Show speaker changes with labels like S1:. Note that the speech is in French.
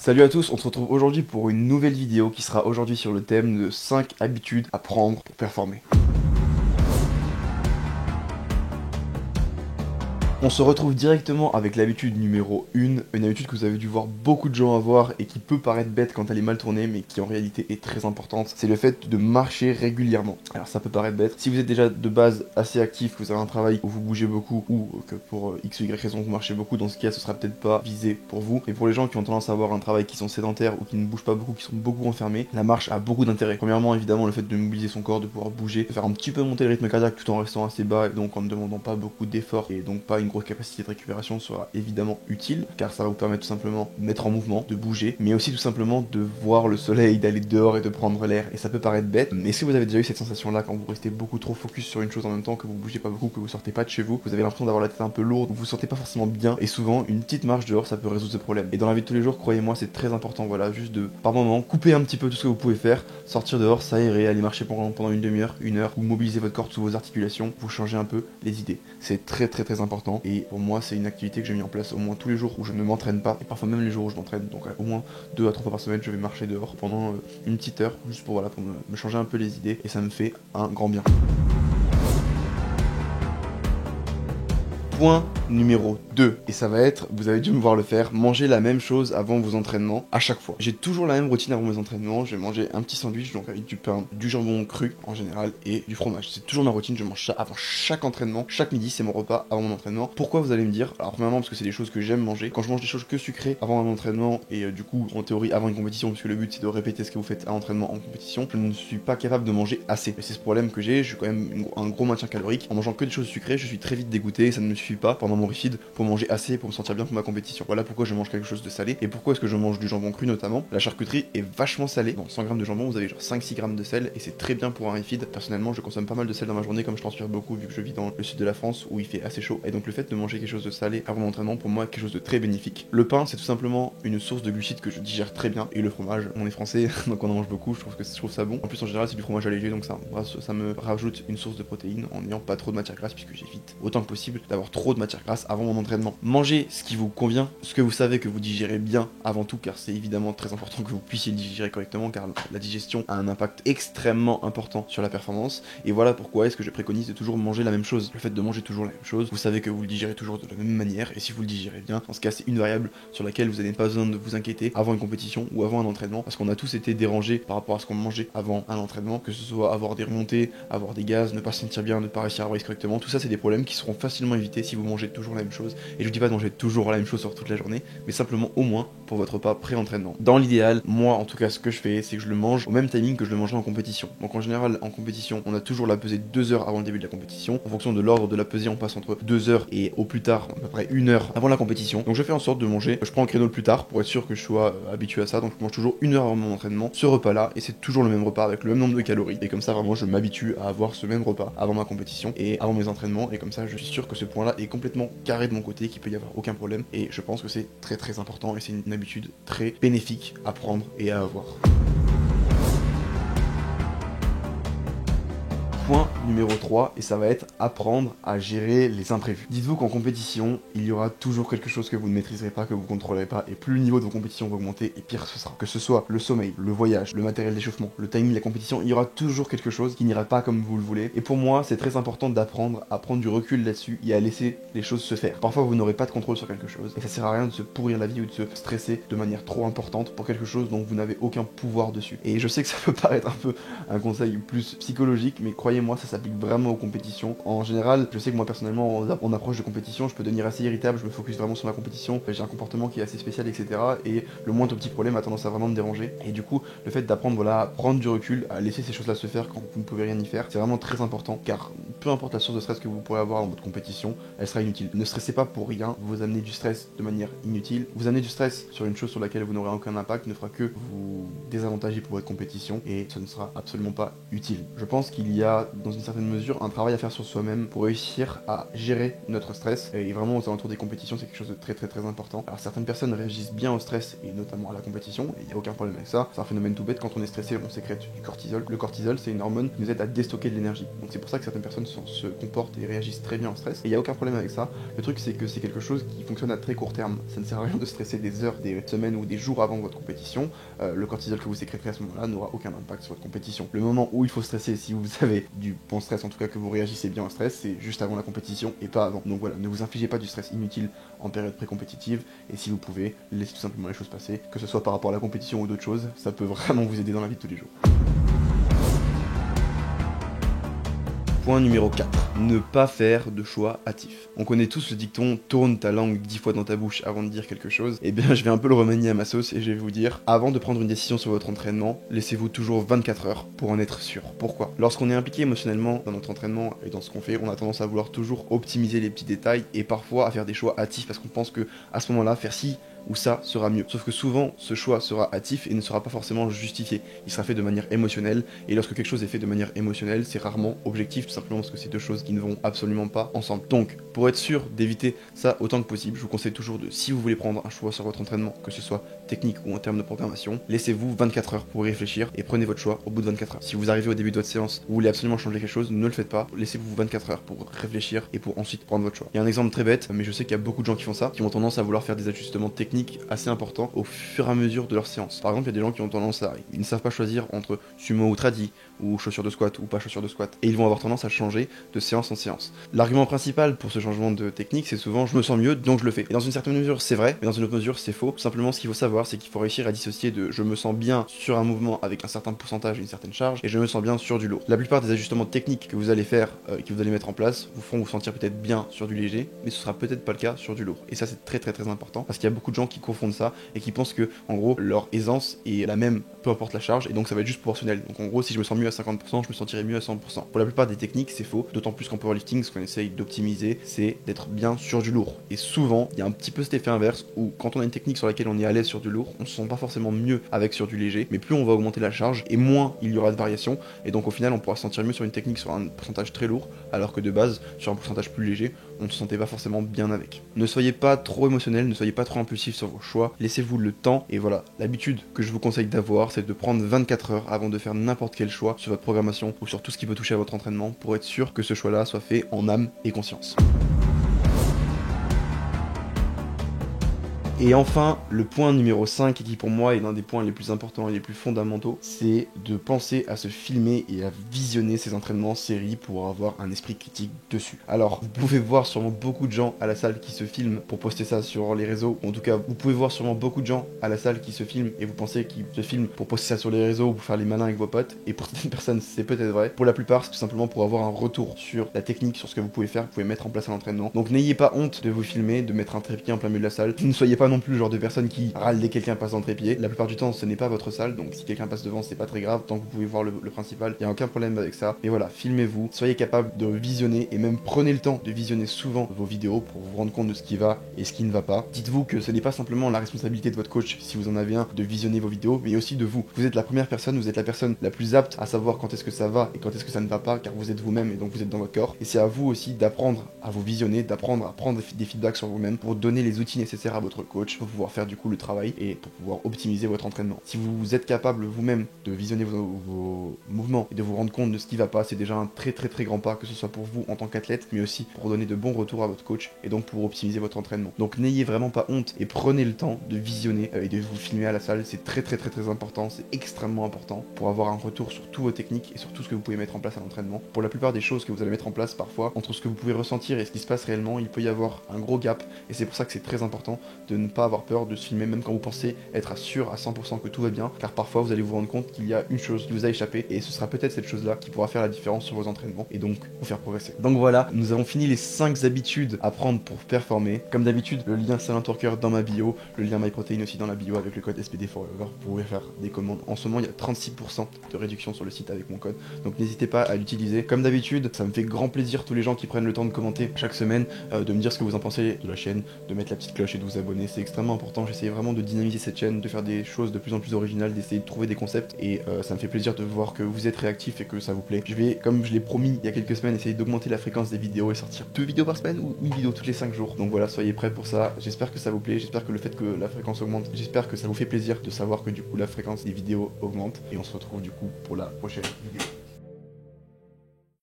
S1: Salut à tous, on se retrouve aujourd'hui pour une nouvelle vidéo qui sera aujourd'hui sur le thème de 5 habitudes à prendre pour performer. On se retrouve directement avec l'habitude numéro 1, une habitude que vous avez dû voir beaucoup de gens avoir et qui peut paraître bête quand elle est mal tournée mais qui en réalité est très importante, c'est le fait de marcher régulièrement. Alors ça peut paraître bête, si vous êtes déjà de base assez actif, que vous avez un travail où vous bougez beaucoup ou que pour x ou y raison vous marchez beaucoup, dans ce cas ce sera peut-être pas visé pour vous. Mais pour les gens qui ont tendance à avoir un travail qui sont sédentaires ou qui ne bougent pas beaucoup, qui sont beaucoup enfermés, la marche a beaucoup d'intérêt. Premièrement évidemment le fait de mobiliser son corps, de pouvoir bouger, de faire un petit peu monter le rythme cardiaque tout en restant assez bas et donc en ne demandant pas beaucoup d'efforts et donc pas une grosse capacité de récupération sera évidemment utile car ça va vous permettre tout simplement de mettre en mouvement, de bouger, mais aussi tout simplement de voir le soleil, d'aller dehors et de prendre l'air. Et ça peut paraître bête, mais si vous avez déjà eu cette sensation là quand vous restez beaucoup trop focus sur une chose en même temps, que vous bougez pas beaucoup, que vous sortez pas de chez vous, vous avez l'impression d'avoir la tête un peu lourde, vous vous sentez pas forcément bien, et souvent une petite marche dehors ça peut résoudre ce problème. Et dans la vie de tous les jours, croyez-moi, c'est très important, voilà, juste de par moment couper un petit peu tout ce que vous pouvez faire, sortir dehors, s'aérer, aller marcher pendant une demi-heure, une heure, ou mobiliser votre corps sous vos articulations, vous changez un peu les idées. C'est très important, et pour moi c'est une activité que j'ai mis en place au moins tous les jours où je ne m'entraîne pas, et parfois même les jours où je m'entraîne, donc au moins 2 à 3 fois par semaine je vais marcher dehors pendant une petite heure, juste pour, voilà, pour me changer un peu les idées, et ça me fait un grand bien. Point numéro 2, et ça va être, vous avez dû me voir le faire, manger la même chose avant vos entraînements à chaque fois. J'ai toujours la même routine avant mes entraînements, je vais manger un petit sandwich, donc avec du pain, du jambon cru en général, et du fromage. C'est toujours ma routine, je mange ça avant chaque entraînement, chaque midi c'est mon repas avant mon entraînement. Pourquoi, vous allez me dire? Alors premièrement parce que c'est des choses que j'aime manger. Quand je mange des choses que sucrées avant un entraînement, et du coup en théorie avant une compétition, puisque le but c'est de répéter ce que vous faites à l'entraînement en compétition, je ne suis pas capable de manger assez. Et c'est ce problème que j'ai, je suis quand même un gros maintien calorique. En mangeant que des choses sucrées, je suis très vite dégoûté, ça ne me suffit pas pendant mon refeed pour manger assez pour me sentir bien pour ma compétition. Voilà pourquoi je mange quelque chose de salé et pourquoi est-ce que je mange du jambon cru notamment. La charcuterie est vachement salée. Dans 100 grammes de jambon, vous avez genre 5-6 grammes de sel et c'est très bien pour un refeed. Personnellement, je consomme pas mal de sel dans ma journée comme je transpire beaucoup vu que je vis dans le sud de la France où il fait assez chaud. Et donc le fait de manger quelque chose de salé avant l'entraînement, pour moi, est quelque chose de très bénéfique. Le pain, c'est tout simplement une source de glucides que je digère très bien, et le fromage, on est français donc on en mange beaucoup, je trouve ça bon. En plus en général c'est du fromage allégé, donc ça me rajoute une source de protéines en n'ayant pas trop de matière grasse, puisque j'évite autant que possible d'avoir trop de matière grasse avant mon entraînement. Mangez ce qui vous convient, ce que vous savez que vous digérez bien avant tout, car c'est évidemment très important que vous puissiez le digérer correctement, car la digestion a un impact extrêmement important sur la performance. Et voilà pourquoi est-ce que je préconise de toujours manger la même chose. Le fait de manger toujours la même chose, vous savez que vous le digérez toujours de la même manière, et si vous le digérez bien, dans ce cas c'est une variable sur laquelle vous n'avez pas besoin de vous inquiéter avant une compétition ou avant un entraînement, parce qu'on a tous été dérangés par rapport à ce qu'on mangeait avant un entraînement, que ce soit avoir des remontées, avoir des gaz, ne pas se sentir bien, ne pas réussir à brace correctement. Tout ça c'est des problèmes qui seront facilement évités si vous mangez toujours la même chose. Et je vous dis pas de manger toujours la même chose sur toute la journée, mais simplement au moins pour votre repas pré-entraînement. Dans l'idéal, moi en tout cas ce que je fais, c'est que je le mange au même timing que je le mangerai en compétition. Donc en général en compétition, on a toujours la pesée 2 heures avant le début de la compétition. En fonction de l'ordre de la pesée, on passe entre 2 heures et au plus tard à peu près 1 heure avant la compétition. Donc je fais en sorte de manger, je prends un créneau le plus tard pour être sûr que je sois habitué à ça. Donc je mange toujours 1 heure avant mon entraînement ce repas là, et c'est toujours le même repas avec le même nombre de calories. Et comme ça vraiment je m'habitue à avoir ce même repas avant ma compétition et avant mes entraînements, et comme ça je suis sûr que ce point là est complètement carré de mon côté, qu'il peut y avoir aucun problème. Et je pense que c'est très important et c'est une habitude très bénéfique à prendre et à avoir. Point numéro 3, et ça va être apprendre à gérer les imprévus. Dites-vous qu'en compétition, il y aura toujours quelque chose que vous ne maîtriserez pas, que vous ne contrôlerez pas, et plus le niveau de vos compétitions va augmenter, et pire ce sera. Que ce soit le sommeil, le voyage, le matériel d'échauffement, le timing de la compétition, il y aura toujours quelque chose qui n'ira pas comme vous le voulez. Et pour moi, c'est très important d'apprendre à prendre du recul là-dessus et à laisser les choses se faire. Parfois, vous n'aurez pas de contrôle sur quelque chose, et ça sert à rien de se pourrir la vie ou de se stresser de manière trop importante pour quelque chose dont vous n'avez aucun pouvoir dessus. Et je sais que ça peut paraître un peu un conseil plus psychologique, mais croyez-moi, ça s'applique vraiment aux compétitions. En général, je sais que moi personnellement, en approche de compétition, je peux devenir assez irritable, je me focus vraiment sur ma compétition, j'ai un comportement qui est assez spécial, etc. Et le moindre petit problème a tendance à vraiment me déranger. Et du coup, le fait d'apprendre, voilà, à prendre du recul, à laisser ces choses-là se faire quand vous ne pouvez rien y faire, c'est vraiment très important, car peu importe la source de stress que vous pourrez avoir dans votre compétition, elle sera inutile. Ne stressez pas pour rien, vous amenez du stress de manière inutile. Vous amenez du stress sur une chose sur laquelle vous n'aurez aucun impact ne fera que vous désavantager pour votre compétition, et ce ne sera absolument pas utile. Je pense qu'il y a dans une certaine mesure un travail à faire sur soi-même pour réussir à gérer notre stress, et vraiment aux alentours des compétitions c'est quelque chose de très très très important. Alors certaines personnes réagissent bien au stress et notamment à la compétition, et il n'y a aucun problème avec ça, c'est un phénomène tout bête. Quand on est stressé on sécrète du cortisol. Le cortisol c'est une hormone qui nous aide à déstocker de l'énergie, donc c'est pour ça que certaines personnes se comportent et réagissent très bien au stress, et il n'y a aucun problème avec ça. Le truc c'est que c'est quelque chose qui fonctionne à très court terme, ça ne sert à rien de stresser des heures, des semaines ou des jours avant votre compétition. Le cortisol que vous sécréterez à ce moment-là n'aura aucun impact sur votre compétition. Le moment où il faut stresser, si vous avez du bon stress, en tout cas que vous réagissez bien au stress, c'est juste avant la compétition et pas avant. Donc voilà, ne vous infligez pas du stress inutile en période pré-compétitive, et si vous pouvez, laissez tout simplement les choses passer, que ce soit par rapport à la compétition ou d'autres choses, ça peut vraiment vous aider dans la vie de tous les jours. Point numéro 4. Ne pas faire de choix hâtifs. On connaît tous le dicton « tourne ta langue 10 fois dans ta bouche avant de dire quelque chose ». Eh bien, je vais un peu le remanier à ma sauce et je vais vous dire, avant de prendre une décision sur votre entraînement, laissez-vous toujours 24 heures pour en être sûr. Pourquoi ? Lorsqu'on est impliqué émotionnellement dans notre entraînement et dans ce qu'on fait, on a tendance à vouloir toujours optimiser les petits détails et parfois à faire des choix hâtifs parce qu'on pense que à ce moment-là, faire ci ou ça sera mieux. Sauf que souvent, ce choix sera hâtif et ne sera pas forcément justifié. Il sera fait de manière émotionnelle, et lorsque quelque chose est fait de manière émotionnelle, c'est rarement objectif, tout simplement parce que c'est deux choses qui ne vont absolument pas ensemble. Donc, pour être sûr d'éviter ça autant que possible, je vous conseille toujours de, si vous voulez prendre un choix sur votre entraînement, que ce soit technique ou en termes de programmation, laissez-vous 24 heures pour y réfléchir et prenez votre choix au bout de 24 heures. Si vous arrivez au début de votre séance, vous voulez absolument changer quelque chose, ne le faites pas, laissez-vous 24 heures pour réfléchir et pour ensuite prendre votre choix. Il y a un exemple très bête, mais je sais qu'il y a beaucoup de gens qui font ça, qui ont tendance à vouloir faire des ajustements techniques assez importants au fur et à mesure de leur séance. Par exemple, il y a des gens qui ont tendance à, ils ne savent pas choisir entre sumo ou tradi, ou chaussures de squat ou pas chaussures de squat, et ils vont avoir tendance à changer de séance en séance. L'argument principal pour ce changement de technique, c'est souvent je me sens mieux donc je le fais. Et dans une certaine mesure c'est vrai, mais dans une autre mesure c'est faux. Tout simplement, ce qu'il faut savoir, c'est qu'il faut réussir à dissocier de je me sens bien sur un mouvement avec un certain pourcentage et une certaine charge, et je me sens bien sur du lourd. La plupart des ajustements techniques que vous allez faire, que vous allez mettre en place, vous feront vous sentir peut-être bien sur du léger, mais ce sera peut-être pas le cas sur du lourd. Et ça c'est très très très important, parce qu'il y a beaucoup de gens qui confondent ça et qui pensent que en gros leur aisance est la même peu importe la charge, et donc ça va être juste proportionnel. Donc en gros, si je me sens mieux à 50%, je me sentirai mieux à 100%. Pour la plupart des techniques c'est faux, d'autant plus qu'en powerlifting ce qu'on essaye d'optimiser c'est d'être bien sur du lourd. Et souvent il y a un petit peu cet effet inverse où quand on a une technique sur laquelle on est à l'aise sur du lourd, on se sent pas forcément mieux avec sur du léger, mais plus on va augmenter la charge et moins il y aura de variation, et donc au final on pourra se sentir mieux sur une technique sur un pourcentage très lourd, alors que de base sur un pourcentage plus léger on ne se sentait pas forcément bien avec. Ne soyez pas trop émotionnel, ne soyez pas trop impulsif sur vos choix, laissez-vous le temps, et voilà, l'habitude que je vous conseille d'avoir, c'est de prendre 24 heures avant de faire n'importe quel choix sur votre programmation ou sur tout ce qui peut toucher à votre entraînement pour être sûr que ce choix-là soit fait en âme et conscience. Et enfin, le point numéro 5, qui pour moi est l'un des points les plus importants et les plus fondamentaux, c'est de penser à se filmer et à visionner ses entraînements séries pour avoir un esprit critique dessus. Alors, vous pouvez voir sûrement beaucoup de gens à la salle qui se filment pour poster ça sur les réseaux, ou en tout cas, vous pouvez voir sûrement beaucoup de gens à la salle qui se filment et vous pensez qu'ils se filment pour poster ça sur les réseaux ou pour faire les malins avec vos potes, et pour certaines personnes, c'est peut-être vrai. Pour la plupart, c'est tout simplement pour avoir un retour sur la technique, sur ce que vous pouvez faire, vous pouvez mettre en place à l'entraînement. Donc n'ayez pas honte de vous filmer, de mettre un trépied en plein milieu de la salle. Ne soyez pas non plus le genre de personne qui râle dès que quelqu'un passe dans le trépied. La plupart du temps, ce n'est pas votre salle, donc si quelqu'un passe devant, c'est pas très grave, tant que vous pouvez voir le principal, il n'y a aucun problème avec ça. Et voilà, filmez-vous, soyez capable de visionner, et même prenez le temps de visionner souvent vos vidéos pour vous rendre compte de ce qui va et ce qui ne va pas. Dites-vous que ce n'est pas simplement la responsabilité de votre coach, si vous en avez un, de visionner vos vidéos, mais aussi de vous. Vous êtes la première personne, vous êtes la personne la plus apte à savoir quand est-ce que ça va et quand est-ce que ça ne va pas, car vous êtes vous-même et donc vous êtes dans votre corps. Et c'est à vous aussi d'apprendre à vous visionner, d'apprendre à prendre des feedbacks sur vous-même pour donner les outils nécessaires à votre coach pour pouvoir faire du coup le travail et pour pouvoir optimiser votre entraînement. Si vous êtes capable vous-même de visionner vos mouvements et de vous rendre compte de ce qui va pas, c'est déjà un très très très grand pas, que ce soit pour vous en tant qu'athlète, mais aussi pour donner de bons retours à votre coach et donc pour optimiser votre entraînement. Donc n'ayez vraiment pas honte et prenez le temps de visionner et de vous filmer à la salle, c'est très très très très important, c'est extrêmement important pour avoir un retour sur toutes vos techniques et sur tout ce que vous pouvez mettre en place à l'entraînement. Pour la plupart des choses que vous allez mettre en place, parfois, entre ce que vous pouvez ressentir et ce qui se passe réellement, il peut y avoir un gros gap, et c'est pour ça que c'est très important de ne pas avoir peur de se filmer même quand vous pensez être sûr à 100% que tout va bien, car parfois vous allez vous rendre compte qu'il y a une chose qui vous a échappé, et ce sera peut-être cette chose-là qui pourra faire la différence sur vos entraînements et donc vous faire progresser. Donc voilà, nous avons fini les 5 habitudes à prendre pour performer. Comme d'habitude, le lien Silent Worker dans ma bio, le lien MyProtein aussi dans la bio avec le code SPDForever. Vous pouvez faire des commandes. En ce moment, il y a 36% de réduction sur le site avec mon code, donc n'hésitez pas à l'utiliser. Comme d'habitude, ça me fait grand plaisir tous les gens qui prennent le temps de commenter chaque semaine, de me dire ce que vous en pensez de la chaîne, de mettre la petite cloche et de vous abonner, c'est extrêmement important. J'essaie vraiment de dynamiser cette chaîne, de faire des choses de plus en plus originales, d'essayer de trouver des concepts, et ça me fait plaisir de voir que vous êtes réactifs et que ça vous plaît. Je vais, comme je l'ai promis il y a quelques semaines, essayer d'augmenter la fréquence des vidéos et sortir 2 vidéos par semaine ou une vidéo toutes les 5 jours. Donc voilà, soyez prêts pour ça. J'espère que ça vous plaît, j'espère que le fait que la fréquence augmente, j'espère que ça vous fait plaisir de savoir que du coup la fréquence des vidéos augmente, et on se retrouve du coup pour la prochaine vidéo.